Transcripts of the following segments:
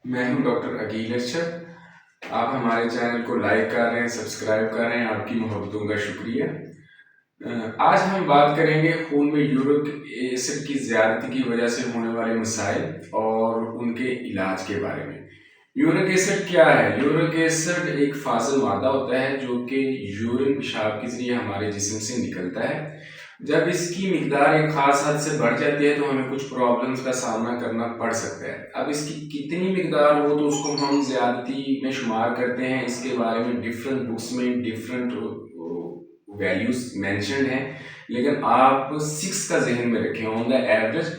मैं हूं डॉक्टर अकील अरशद। आप हमारे चैनल को लाइक कर रहे हैं, सब्सक्राइब कर रहे हैं, आपकी मोहब्बतों का शुक्रिया। आज हम बात करेंगे खून में यूरिक एसिड की ज़्यादती की वजह से होने वाले मसाइल और उनके इलाज के बारे में। यूरिक एसिड क्या है? यूरिक एसिड एक फाजिल मादा होता है जो कि यूरिन पेशाब के जरिए हमारे जिस्म से निकलता है। जब इसकी मिकदार एक खास हद से बढ़ जाती है तो हमें कुछ प्रॉब्लम्स का सामना करना पड़ सकता है। अब इसकी कितनी मिकदार हो तो उसको हम ज्यादती में शुमार करते हैं, इसके बारे में डिफरेंट बुक्स में डिफरेंट वैल्यूज मेंशन्ड हैं, लेकिन आप 6 का जहन में रखें ऑन द एवरेज।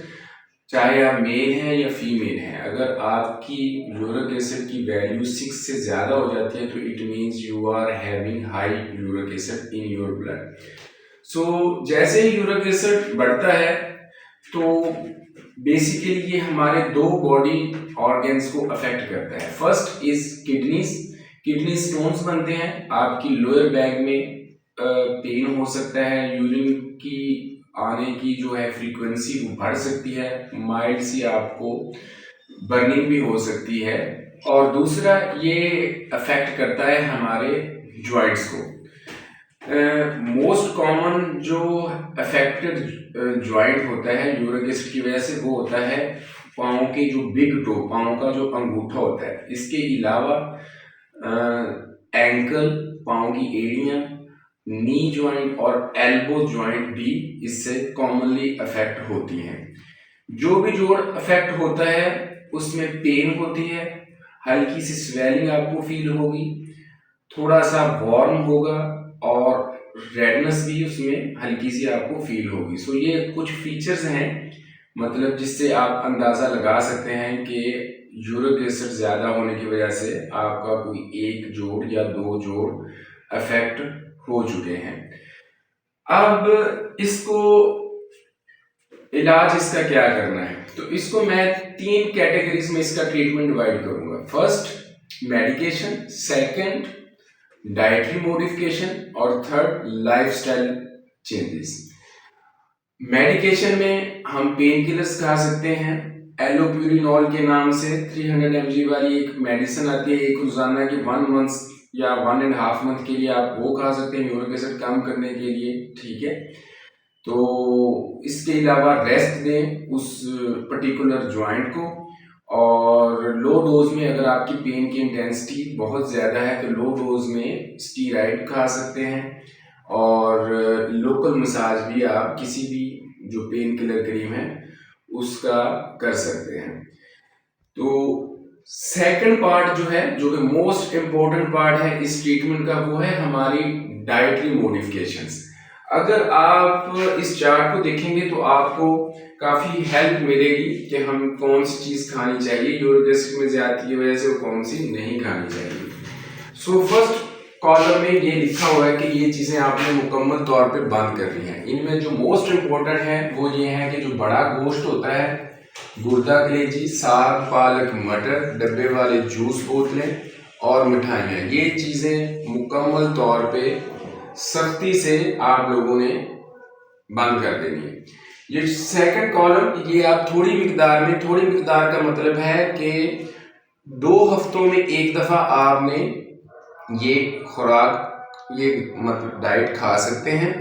चाहे आप मेल हैं या फीमेल हैं, अगर आपकी यूरिक एसिड की वैल्यू 6 से ज़्यादा हो जाती है तो it means you are having high uric acid in your blood. So जैसे ही यूरिक एसिड बढ़ता है तो बेसिकली ये हमारे दो बॉडी ऑर्गन्स को अफेक्ट करता है। First is kidneys. Kidney stones बनते हैं, आपकी लोअर बैग में पेन हो सकता है, यूरिन की आने की जो है फ्रीक्वेंसी वो बढ़ सकती है, माइल्ड सी आपको बर्निंग भी हो सकती है। और दूसरा ये अफेक्ट करता है हमारे जॉइंट्स को। मोस्ट कॉमन जो अफेक्टेड जॉइंट होता है यूरिक एसिड की वजह से वो होता है पाँव के जो बिग टो, पाँव का जो अंगूठा होता है। इसके अलावा एंकल, पाँव की एड़ियाँ, नी जॉइंट और एल्बो जॉइंट भी इससे कॉमनली अफेक्ट होती हैं। जो भी जोड़ अफेक्ट होता है उसमें पेन होती है, हल्की सी स्वेलिंग आपको फील होगी, थोड़ा सा वार्म होगा और रेडनेस भी उसमें हल्की सी आपको फील होगी। सो ये कुछ फीचर्स हैं, मतलब जिससे आप अंदाज़ा लगा सकते हैं कि यूरिक एसिड ज़्यादा होने की वजह से आपका कोई एक जोड़ या दो जोड़ अफेक्ट हो चुके हैं। अब इसको इलाज इसका क्या करना है, तो इसको मैं 3 कैटेगरीज में इसका ट्रीटमेंट डिवाइड करूंगा। First medication, second dietary modification और थर्ड लाइफस्टाइल चेंजेस। मेडिकेशन में हम पेन किलर्स खा सकते हैं। एलोप्यूरिनॉल के नाम से 300 mg वाली एक मेडिसिन आती है, एक रोजाना की 1 मंथ या 1.5 मंथ के लिए आप वो खा सकते हैं यूरिक एसिड कम करने के लिए, ठीक है। तो इसके अलावा रेस्ट दें उस पर्टिकुलर जॉइंट को, और लो डोज में अगर आपकी पेन की इंटेंसिटी बहुत ज़्यादा है तो लो डोज में स्टीराइड खा सकते हैं, और लोकल मसाज भी आप किसी भी जो पेन किलर क्रीम है उसका कर सकते हैं। तो सेकंड पार्ट जो है, जो कि मोस्ट इम्पोर्टेंट पार्ट है इस ट्रीटमेंट का, वो है हमारी डाइटरी मॉडिफिकेशंस। अगर आप इस चार्ट को देखेंगे तो आपको काफ़ी हेल्प मिलेगी कि हम कौन सी चीज़ खानी चाहिए यूरिक एसिड में ज़्यादती की वजह से और कौन सी नहीं खानी चाहिए। सो फर्स्ट कॉलम में ये लिखा हुआ है कि ये चीज़ें आपने मुकम्मल तौर पे बंद करनी है। इनमें जो मोस्ट इम्पोर्टेंट है वो ये है कि जो बड़ा गोश्त होता है, गुर्दा कलेजी, साग, पालक, मटर, डब्बे वाले जूस बोतलें और मिठाइयाँ, ये चीज़ें मुकम्मल तौर पे सख्ती से आप लोगों ने बंद कर देनी है। ये सेकंड कॉलम, ये आप थोड़ी मिकदार में, थोड़ी मिकदार का मतलब है कि 2 हफ्तों में एक दफ़ा आपने ये खुराक, ये मतलब डाइट खा सकते हैं,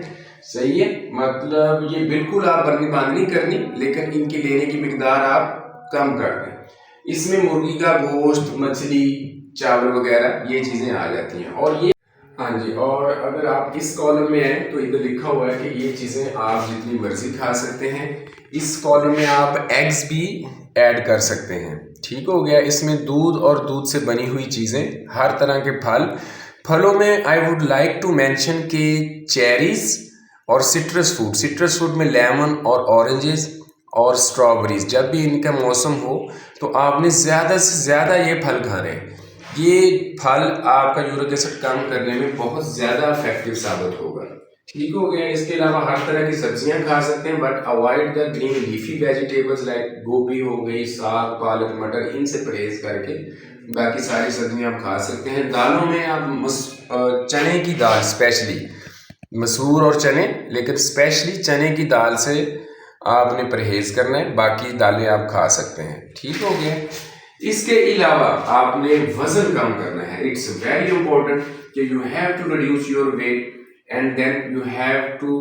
सही है। मतलब ये बिल्कुल आप बंद नहीं करनी, लेकिन इनकी लेने की मिकदार आप कम कर दें। इसमें मुर्गी का गोश्त, मछली, चावल वगैरह ये चीज़ें आ जाती हैं। और ये, हाँ जी, और अगर आप इस कॉलम में हैं तो इधर लिखा हुआ है कि ये चीज़ें आप जितनी मर्जी खा सकते हैं। इस कॉलम में आप एग्स भी ऐड कर सकते हैं, ठीक हो गया। इसमें दूध और दूध से बनी हुई चीज़ें, हर तरह के फल, फलों में I would like to mention के चेरीज और सिट्रस फ्रूट में लेमन और ऑरेंजेस और स्ट्रॉबेरीज। जब भी इनका मौसम हो तो आपने ज़्यादा से ज़्यादा ये फल खाने हैं। ये फल आपका यूरिक एसिड कम करने में बहुत ज़्यादा इफेक्टिव साबित होगा, ठीक हो गया। इसके अलावा हर तरह की सब्जियां खा सकते हैं, but avoid the green leafy vegetables like गोभी हो गई, साग, पालक, मटर, इनसे परहेज करके बाकी सारी सब्जियां आप खा सकते हैं। दालों में आप चने की दाल, स्पेशली मसूर और चने, लेकिन स्पेशली चने की दाल से आपने परहेज करना है, बाकी दालें आप खा सकते हैं, ठीक हो गया। इसके अलावा आपने वजन कम करना है। इट्स वेरी इंपॉर्टेंट कि you have to reduce your weight and then you have to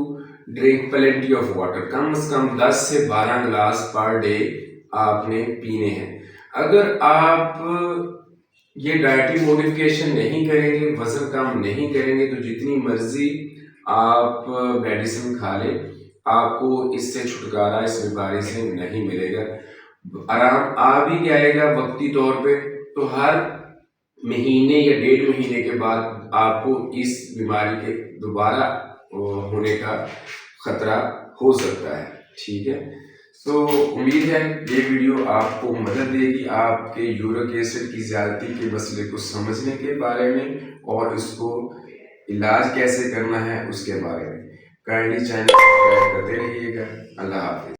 drink plenty of water. कम से कम 10 से 12 गिलास पर डे आपने पीने हैं। अगर आप ये डाइटरी मॉडिफिकेशन नहीं करेंगे, वजन कम नहीं करेंगे, तो जितनी मर्जी आप मेडिसिन खा लें, आपको इससे छुटकारा इस बीमारी से नहीं मिलेगा। आराम आ भी जाएगा वक्ती तौर पे, तो हर महीने या 1.5 महीने के बाद आपको इस बीमारी के दोबारा होने का खतरा हो सकता है। ठीक है, तो उम्मीद है ये वीडियो आपको मदद देगी आपके यूरिक एसिड की ज्यादती के मसले को समझने के बारे में और इसको इलाज कैसे करना है उसके बारे में। काइंडली चैनल सब्सक्राइब करते रहिएगा। अल्लाह हाफिज।